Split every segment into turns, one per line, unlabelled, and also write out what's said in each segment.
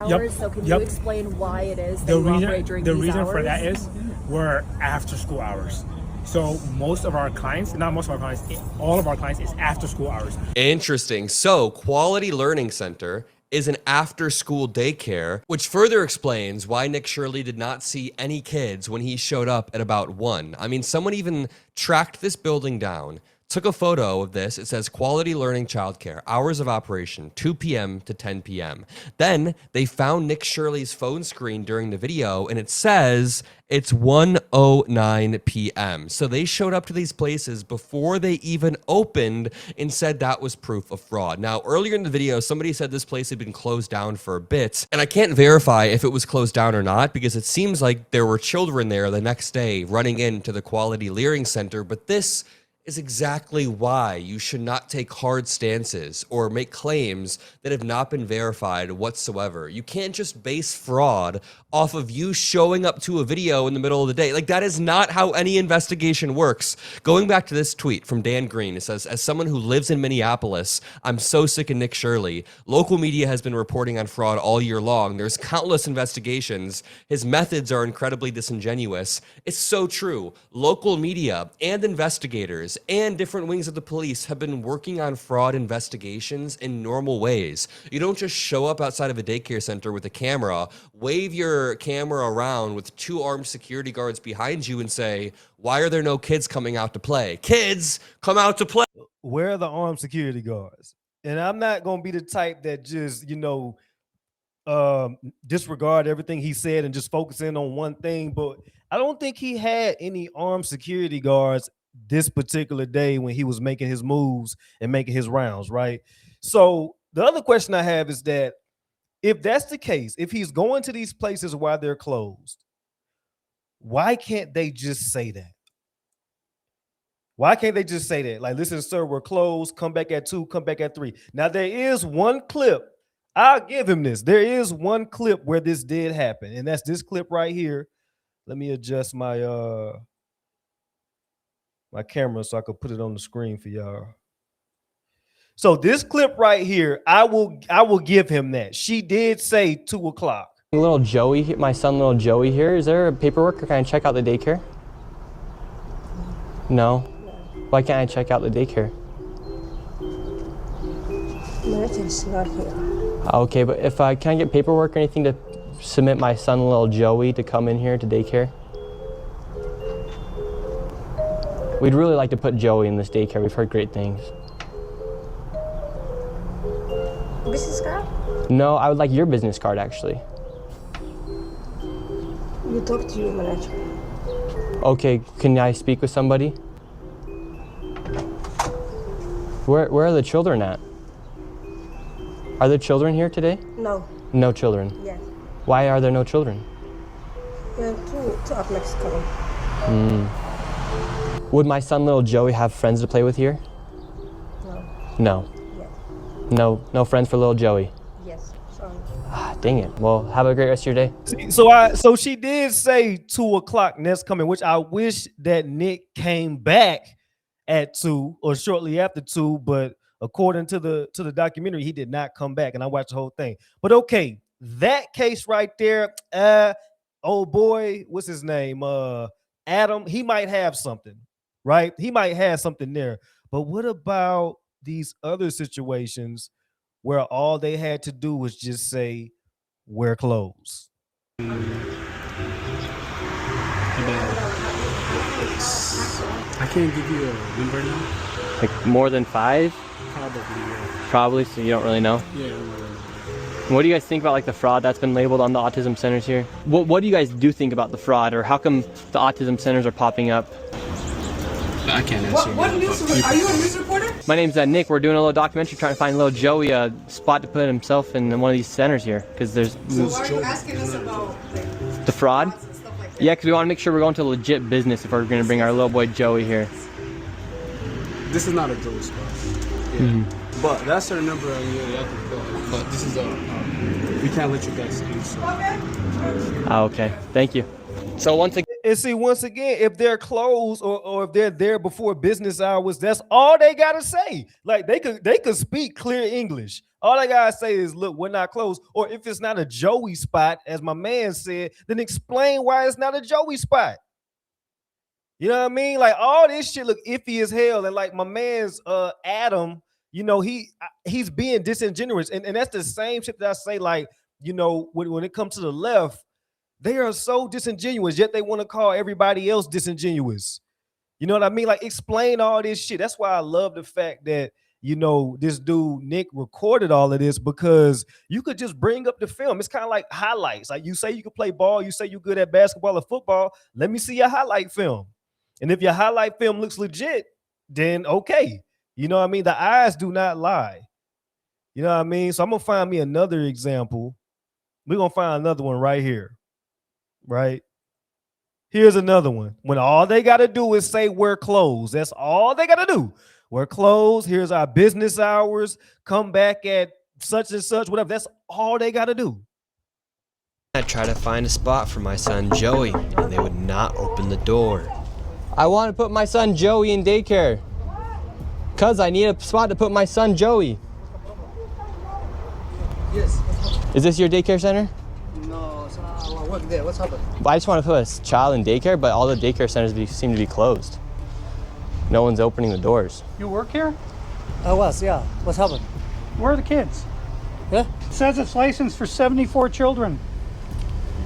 hours, so can you explain why it is that you operate during these hours?
The reason for that is we're after school hours. So most of our clients, not most of our clients, all of our clients is after school hours.
Interesting. So Quality Learning Center is an after-school daycare, which further explains why Nick Shirley did not see any kids when he showed up at about 1. I mean, someone even tracked this building down, took a photo of this. It says Quality Learning Childcare, hours of operation, 2 p.m. to 10 p.m. Then they found Nick Shirley's phone screen during the video, and it says it's 1:09 p.m. So they showed up to these places before they even opened and said that was proof of fraud. Now, earlier in the video, somebody said this place had been closed down for a bit, and I can't verify if it was closed down or not because it seems like there were children there the next day running into the Quality Learning Center, but this is exactly why you should not take hard stances or make claims that have not been verified whatsoever. You can't just base fraud off of you showing up to a video in the middle of the day. Like, that is not how any investigation works. Going back to this tweet from Dan Green, it says, as someone who lives in Minneapolis, I'm so sick of Nick Shirley. Local media has been reporting on fraud all year long. There's countless investigations. His methods are incredibly disingenuous. It's so true. Local media and investigators and different wings of the police have been working on fraud investigations in normal ways. You don't just show up outside of a daycare center with a camera, wave your camera around with 2 armed security guards behind you and say, why are there no kids coming out to play? Kids, come out to play.
Where are the armed security guards? And I'm not going to be the type that just, disregard everything he said and just focus in on one thing. But I don't think he had any armed security guards this particular day when he was making his moves and making his rounds, right? So the other question I have is that if that's the case, if he's going to these places while they're closed, why can't they just say that? Why can't they just say that? Like, listen, sir, we're closed. Come back at 2, come back at 3. Now, there is one clip. I'll give him this. There is one clip where this did happen, and that's this clip right here. Let me adjust my my camera so I could put it on the screen for y'all. So this clip right here, I will give him that. She did say 2 o'clock.
Little Joey, my son, little Joey here. Is there paperwork or can I check out the daycare? No. Why can't I check out the daycare?
It's not here.
Okay, but if can I get paperwork or anything to submit my son, little Joey, to come in here to daycare? We'd really like to put Joey in this daycare. We've heard great things.
Business card?
No, I would like your business card, actually.
You talk to your manager.
Okay, can I speak with somebody? Where are the children at? Are there children here today?
No.
No children?
Yes.
Why are there no children?
Yeah, two of Mexico.
Would my son, little Joey, have friends to play with here?
No.
No.
Yes.
No friends for little Joey.
Yes. Sorry.
Ah, dang it. Well, have a great rest of your day.
So she did say 2 o'clock next coming, which I wish that Nick came back at 2 or shortly after 2, but according to the documentary, he did not come back, and I watched the whole thing. But okay, that case right there, old boy, what's his name? Adam, he might have something, right? He might have something there. But what about these other situations where all they had to do was just say, we're closed?
I can't give you a number now.
Like more than 5?
Probably, yeah.
Probably, so you don't really know?
Yeah.
What do you guys think about like the fraud that's been labeled on the autism centers here? What do you guys do think about the fraud, or how come the autism centers are popping up?
I can't answer.
What news? Are you a news reporter?
My name's Nick. We're doing a little documentary trying to find little Joey a spot to put himself in one of these centers here, because there's.
So why are you asking us about
the fraud?
And stuff like that?
Yeah, because we want to make sure we're going to legit business if we're going to bring our little boy Joey here.
This is not a Joey spot. Yeah. But that's our number. Yeah, but this is we can't let you guys in. So.
Okay. Thank you. So once again.
And see, once again, if they're closed or if they're there before business hours, that's all they gotta say. Like they could speak clear English. All they gotta say is, look, we're not closed. Or if it's not a Joey spot, as my man said, then explain why it's not a Joey spot. You know what I mean? Like all this shit look iffy as hell. And like my man's Adam, you know, he's being disingenuous. And that's the same shit that I say, like, you know, when it comes to the left. They are so disingenuous, yet they want to call everybody else disingenuous. You know what I mean? Like, explain all this shit. That's why I love the fact that, you know, this dude, Nick, recorded all of this, because you could just bring up the film. It's kind of like highlights. Like, you say you can play ball, you say you're good at basketball or football. Let me see your highlight film. And if your highlight film looks legit, then okay. You know what I mean? The eyes do not lie. You know what I mean? So I'm going to find me another example. We're going to find another one right here. Right? Here's another one. When all they got to do is say we're closed. That's all they got to do. We're closed. Here's our business hours. Come back at such and such, whatever. That's all they got to do.
I tried to find a spot for my son Joey, and they would not open the door.
I want to put my son Joey in daycare. Cuz I need a spot to put my son Joey.
Yes.
Is this your daycare center?
No, so I work there. What's happened?
I just want to put a child in daycare, but all the daycare centers seem to be closed. No one's opening the doors.
You work here?
I was, yeah. What's happened?
Where are the kids?
Yeah?
It says it's licensed for 74 children.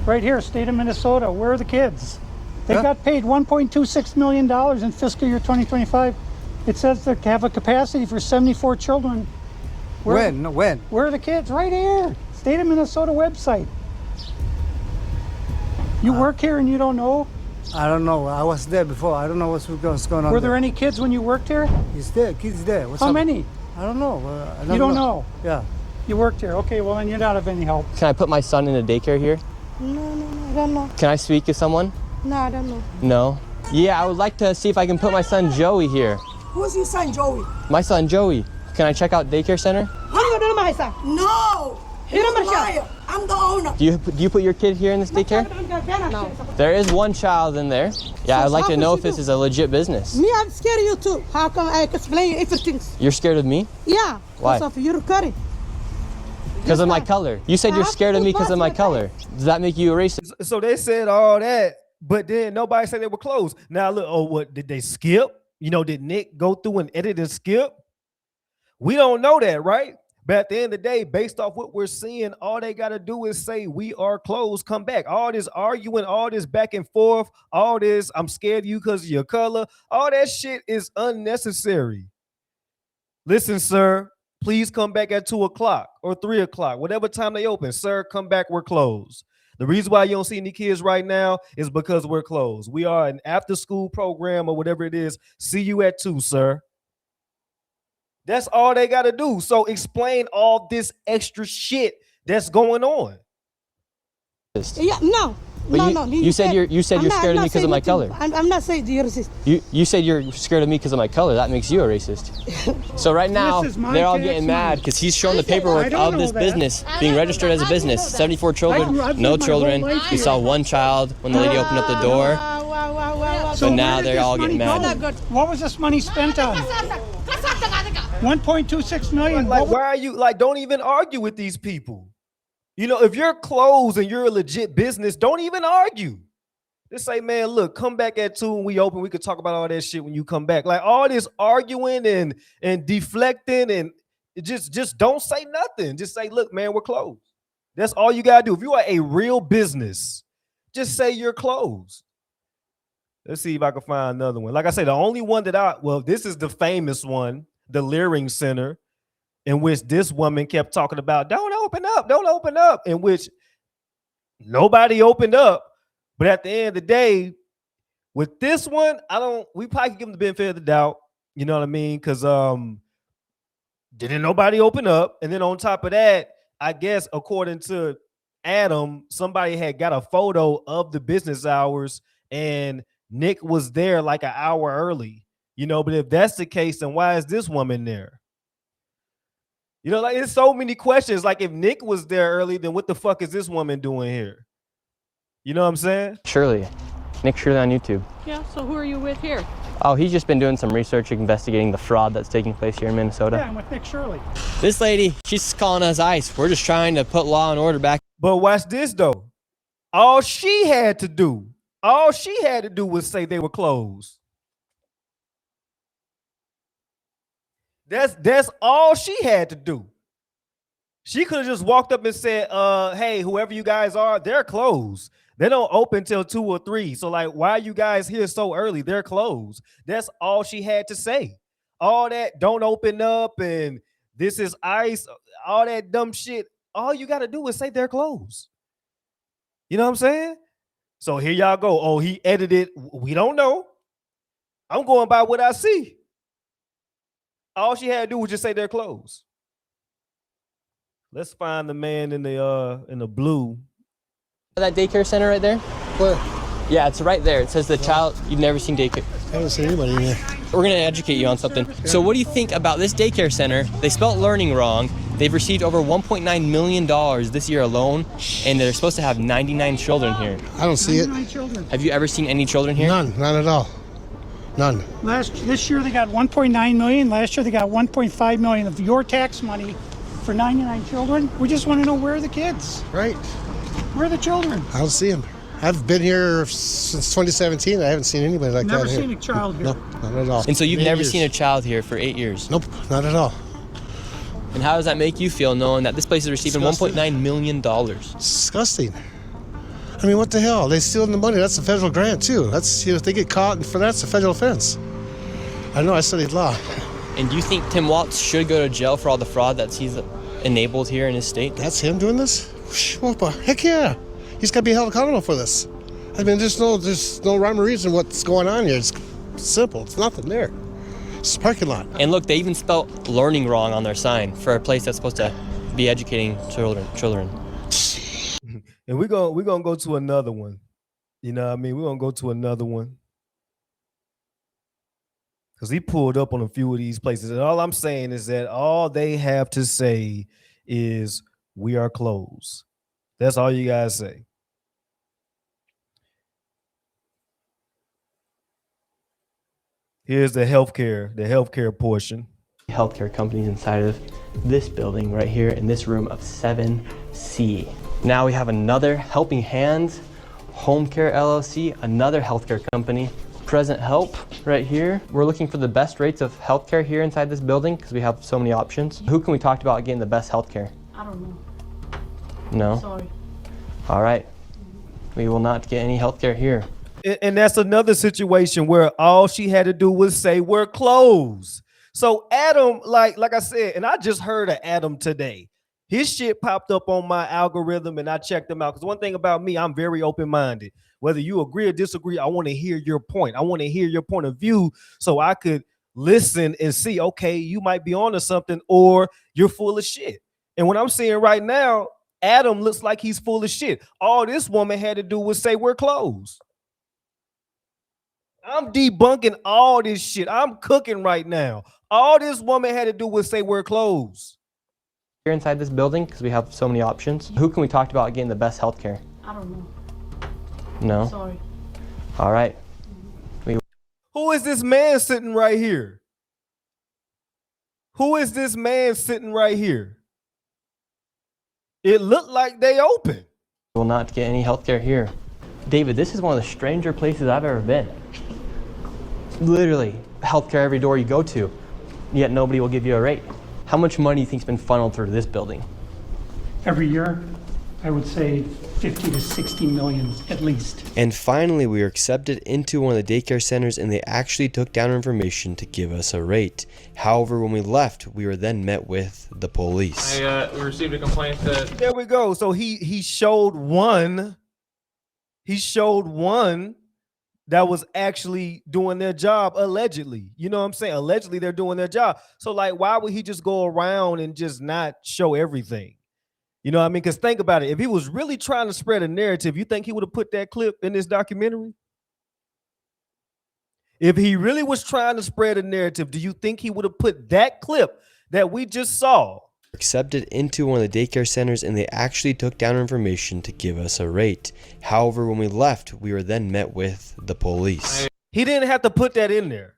Right here, state of Minnesota. Where are the kids? They got paid $1.26 million in fiscal year 2025. It says they have a capacity for 74 children.
When?
Where are the kids? Right here. State of Minnesota website. You work here and you don't know?
I don't know. I was there before. I don't know what's going on.
Were there any kids when you worked here?
He's there. Kids there.
How many?
I don't know.
You don't know?
Yeah.
You worked here. Okay, well then you're not of any help.
Can I put my son in a daycare here?
No, I don't know.
Can I speak to someone?
No, I don't know.
No? Yeah, I would like to see if I can put my son Joey here.
Who's your son, Joey?
My son Joey. Can I check out daycare center?
No! You're a liar. I'm the owner.
Do you put your kid here in this daycare?
No.
There is one child in there. Yeah, I'd like to know if this is a legit business.
Me, I'm scared of you too. How come I explain everything?
You're scared of me?
Yeah.
Why?
Because of your curry.
Because of my color. You said you're scared of me because of my color. Does that make you a racist?
So they said all that, but then nobody said they were closed. Now look, oh, what did they skip? You know, did Nick go through and edit and skip? We don't know that, right? But at the end of the day, based off what we're seeing, all they got to do is say, we are closed, come back. All this arguing, all this back and forth, all this, I'm scared of you because of your color, all that shit is unnecessary. Listen, sir, please come back at 2 o'clock or 3 o'clock, whatever time they open. Sir, come back, we're closed. The reason why you don't see any kids right now is because we're closed. We are an after-school program or whatever it is. See you at 2, sir. That's all they got to do. So explain all this extra shit that's going on.
Yeah, no.
But
no.
You said you're scared of me because of my color.
I'm not saying you're racist.
You said you're scared of me because of my color. That makes you a racist. So right now they're all getting mad because he's showing the paperwork of this business being registered as a business. 74 children, no children. We saw one child when the lady opened up the door. So now they're all getting mad.
What was this money spent on? 1.26 million.
Like, why are you like? Don't even argue with these people. You know, if you're closed and you're a legit business, don't even argue. Just say, man, look, come back at 2 when we open. We could talk about all that shit when you come back. Like all this arguing and deflecting and just don't say nothing. Just say, look, man, we're closed. That's all you gotta do. If you are a real business, just say you're closed. Let's see if I can find another one. Like I say, the only one that this is the famous one, the Leering Center, in which this woman kept talking about, don't open up, in which nobody opened up. But at the end of the day, with this one, we probably could give them the benefit of the doubt. You know what I mean? Because didn't nobody open up. And then on top of that, I guess according to Adam, somebody had got a photo of the business hours and Nick was there like an hour early, you know, but if that's the case, then why is this woman there? You know, like, there's so many questions. Like, if Nick was there early, then what the fuck is this woman doing here? You know what I'm saying?
Shirley, Nick Shirley on YouTube.
Yeah, so who are you with here?
Oh, he's just been doing some research investigating the fraud that's taking place here in Minnesota.
Yeah, I'm with Nick Shirley.
This lady, she's calling us ICE. We're just trying to put law and order back.
But watch this though. All she had to do was say they were closed. That's all she had to do. She could have just walked up and said, hey, whoever you guys are, they're closed. They don't open till 2 or 3. So like, why are you guys here so early? They're closed. That's all she had to say. All that don't open up and this is ICE, all that dumb shit. All you got to do is say they're closed. You know what I'm saying? So here y'all go. Oh, he edited. We don't know. I'm going by what I see. All she had to do was just say they're closed. Let's find the man in the blue.
That daycare center right there?
Where?
Yeah, it's right there. It says the child, you've never seen daycare.
I haven't seen anybody in there.
We're gonna educate you on something. So what do you think about this daycare center? They spelled learning wrong. They've received over $1.9 million this year alone, and they're supposed to have 99 children here.
I don't see it.
99 children.
Have you ever seen any children here?
None at all. None.
This year they got 1.9 million. Last year they got 1.5 million of your tax money for 99 children. We just want to know, where are the kids?
Right.
Where are the children?
I don't see them. I've been here since 2017. I haven't seen anybody like
Never
that here.
seen a child here.
No, not at all.
And so you've
8
never
years.
seen a child here for 8 years?
Nope, not at all.
And how does that make you feel knowing that this place is receiving $1.9 million?
Disgusting. I mean, what the hell? They stealing the money. That's a federal grant too. That's, if they get caught for that's a federal offense. I know. I studied law.
And do you think Tim Walz should go to jail for all the fraud that he's enabled here in his state?
That's him doing this? Well, heck yeah. He's got to be held accountable for this. I mean, there's no rhyme or reason what's going on here. It's simple. It's nothing there. It's a parking lot.
And look, they even spelled learning wrong on their sign for a place that's supposed to be educating children.
And we're gonna go to another one. You know what I mean? We're gonna go to another one. Because he pulled up on a few of these places. And all I'm saying is that all they have to say is, we are closed. That's all you guys say. Here's the healthcare portion.
Healthcare companies inside of this building right here in this room of 7C. Now we have another Helping Hands Home Care LLC, another healthcare company. Present Help right here. We're looking for the best rates of healthcare here inside this building because we have so many options. Who can we talk to about getting the best healthcare?
I don't know.
No?
Sorry.
All right. We will not get any healthcare here.
And that's another situation where all she had to do was say we're closed. So Adam, like I said, and I just heard of Adam today. His shit popped up on my algorithm and I checked them out. Because one thing about me, I'm very open-minded. Whether you agree or disagree, I want to hear your point. I want to hear your point of view so I could listen and see, okay, you might be onto something or you're full of shit. And what I'm seeing right now, Adam looks like he's full of shit. All this woman had to do was say we're closed. I'm debunking all this shit. I'm cooking right now. All this woman had to do was say we're closed.
Here inside this building because we have so many options. Who can we talk to about getting the best healthcare?
I don't know.
No?
Sorry.
All right.
Who is this man sitting right here? Who is this man sitting right here? It looked like they open.
We will not get any healthcare here. David, this is one of the stranger places I've ever been. Literally, healthcare every door you go to, yet nobody will give you a rate. How much money do you think's been funneled through this building?
Every year, I would say 50 to 60 million at least.
And finally, we were accepted into one of the daycare centers and they actually took down our information to give us a rate. However, when we left, we were then met with the police.
We received a complaint that...
There we go. So he showed one. He showed one that was actually doing their job, allegedly. You know what I'm saying? Allegedly, they're doing their job. So, like, why would he just go around and just not show everything? You know what I mean? Because think about it. If he was really trying to spread a narrative, you think he would have put that clip in this documentary? If he really was trying to spread a narrative, do you think he would have put that clip that we just saw
accepted into one of the daycare centers and they actually took down our information to give us a rate. However, when we left, we were then met with the police.
He didn't have to put that in there.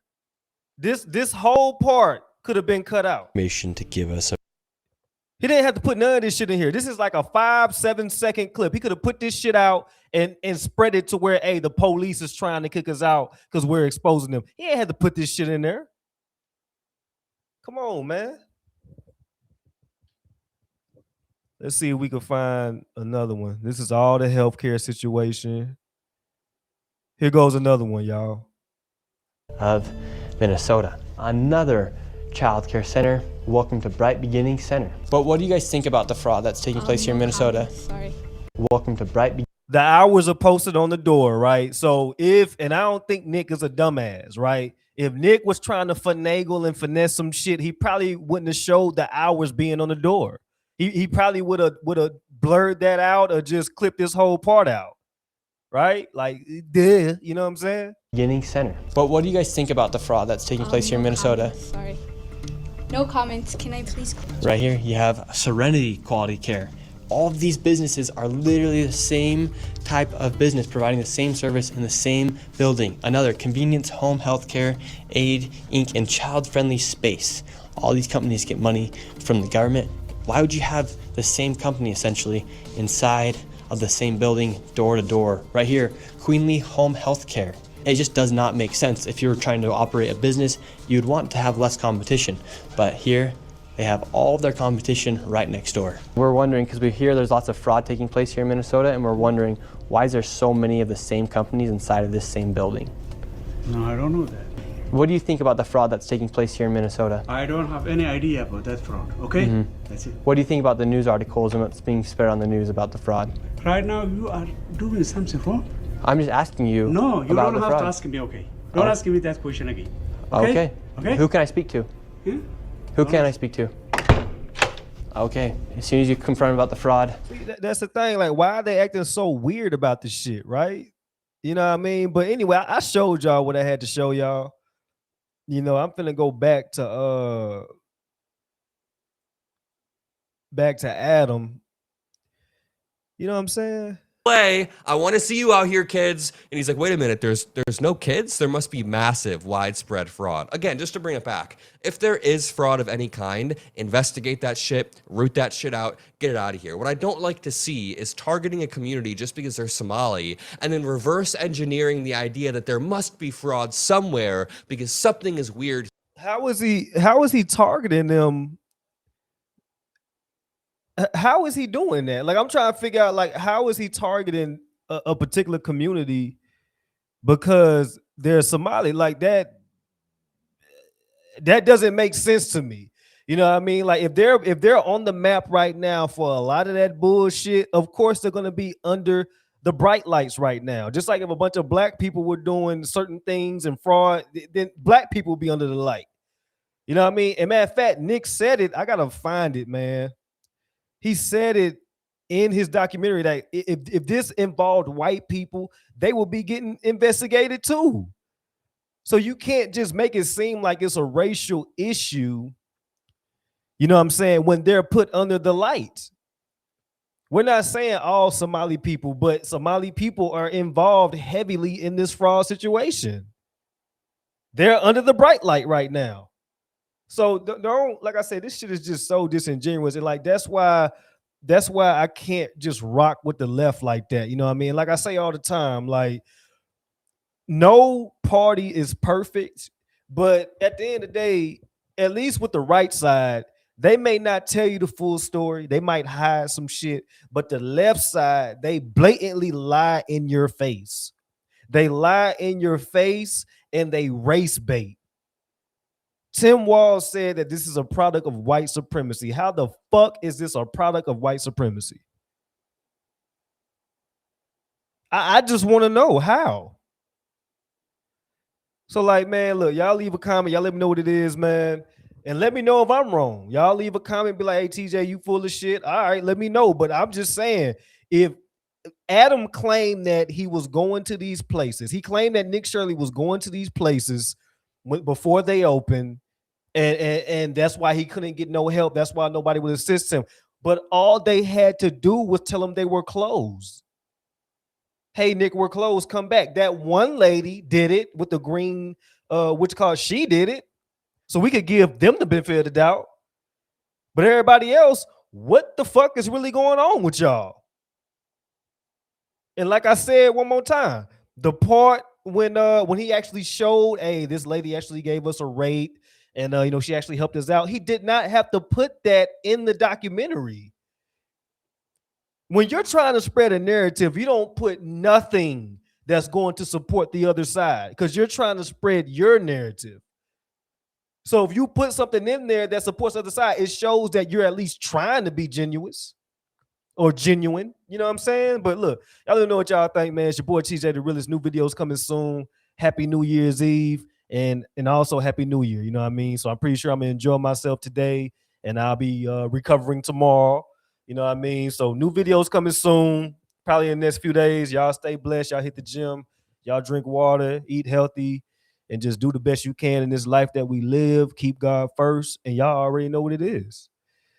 This whole part could have been cut out.
Information to give us a
He didn't have to put none of this shit in here. This is like a 5-7 second clip. He could have put this shit out and spread it to where, hey, the police is trying to kick us out because we're exposing them. He ain't had to put this shit in there. Come on, man. Let's see if we can find another one. This is all the healthcare situation. Here goes another one, y'all.
Of Minnesota. Another child care center. Welcome to Bright Beginning Center. But what do you guys think about the fraud that's taking place here in Minnesota?
Sorry.
Welcome to Bright Beginning.
The hours are posted on the door, right? So and I don't think Nick is a dumbass, right? If Nick was trying to finagle and finesse some shit, he probably wouldn't have showed the hours being on the door. He probably would have blurred that out or just clipped this whole part out, right? Like, duh, you know what I'm saying?
Beginning Center. But what do you guys think about the fraud that's taking place here in Minnesota?
Sorry. No comments. Can I please?
Right here, you have Serenity Quality Care. All of these businesses are literally the same type of business, providing the same service in the same building. Another Convenience Home Healthcare, Aid, Inc., and child-friendly space. All these companies get money from the government. Why would you have the same company essentially inside of the same building, door to door? Right here, Queenly Home Healthcare. It just does not make sense. If you were trying to operate a business, you'd want to have less competition. But here, they have all of their competition right next door. We're wondering, because we hear there's lots of fraud taking place here in Minnesota, and we're wondering, why is there so many of the same companies inside of this same building?
No, I don't know that.
What do you think about the fraud that's taking place here in Minnesota?
I don't have any idea about that fraud, okay? That's it.
What do you think about the news articles and what's being spread on the news about the fraud?
Right now, you are doing something wrong.
I'm just asking you
No, you
about
don't
the
have
fraud.
to ask me, okay? Don't ask me that question again.
Okay.
Okay?
Who can I speak to?
Yeah?
Who can I speak to? Okay. As soon as you confront about the fraud.
See, that's the thing. Like, why are they acting so weird about this shit, right? You know what I mean? But anyway, I showed y'all what I had to show y'all. You know, I'm finna go back to Adam. You know what I'm saying?
Way, I want to see you out here, kids. And he's like, wait a minute, there's no kids? There must be massive, widespread fraud. Again, just to bring it back, if there is fraud of any kind, investigate that shit, root that shit out, get it out of here. What I don't like to see is targeting a community just because they're Somali and then reverse engineering the idea that there must be fraud somewhere because something is weird.
How is he targeting them? How is he doing that? Like, I'm trying to figure out, like, how is he targeting a particular community because they're Somali? Like, that doesn't make sense to me. You know what I mean? Like, if they're on the map right now for a lot of that bullshit, of course they're gonna be under the bright lights right now. Just like if a bunch of black people were doing certain things and fraud, then black people will be under the light. You know what I mean? And matter of fact, Nick said it. I gotta find it, man. He said it in his documentary that if this involved white people, they will be getting investigated too. So you can't just make it seem like it's a racial issue, you know what I'm saying, when they're put under the light. We're not saying all Somali people, but Somali people are involved heavily in this fraud situation. They're under the bright light right now. So don't, like I said, this shit is just so disingenuous. And like, that's why I can't just rock with the left like that. You know what I mean? Like I say all the time, like, no party is perfect, but at the end of the day, at least with the right side, they may not tell you the full story. They might hide some shit, but the left side, they blatantly lie in your face. They lie in your face and they race bait. Tim Walz said that this is a product of white supremacy. How the fuck is this a product of white supremacy? I just want to know how. So like, man, look, y'all leave a comment. Y'all let me know what it is, man. And let me know if I'm wrong. Y'all leave a comment, be like, hey, TJ, you full of shit. All right, let me know. But I'm just saying, if Adam claimed that he was going to these places, he claimed that Nick Shirley was going to these places before they opened, And that's why he couldn't get no help. That's why nobody would assist him. But all they had to do was tell him they were closed. Hey, Nick, we're closed. Come back. That one lady did it with the green, she did it. So we could give them the benefit of the doubt. But everybody else, what the fuck is really going on with y'all? And like I said one more time, the part when he actually showed, hey, this lady actually gave us a rate, and she actually helped us out. He did not have to put that in the documentary. When you're trying to spread a narrative, you don't put nothing that's going to support the other side because you're trying to spread your narrative. So if you put something in there that supports the other side, it shows that you're at least trying to be genuine. You know what I'm saying? But look, y'all don't know what y'all think, man. It's your boy TJTheRealist. New videos coming soon. Happy New Year's Eve and also Happy New Year. You know what I mean? So I'm pretty sure I'm gonna enjoy myself today, and I'll be recovering tomorrow. You know what I mean? So new videos coming soon, probably in the next few days. Y'all stay blessed. Y'all hit the gym. Y'all drink water, eat healthy, and just do the best you can in this life that we live. Keep God first, and y'all already know what it is.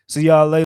See y'all later.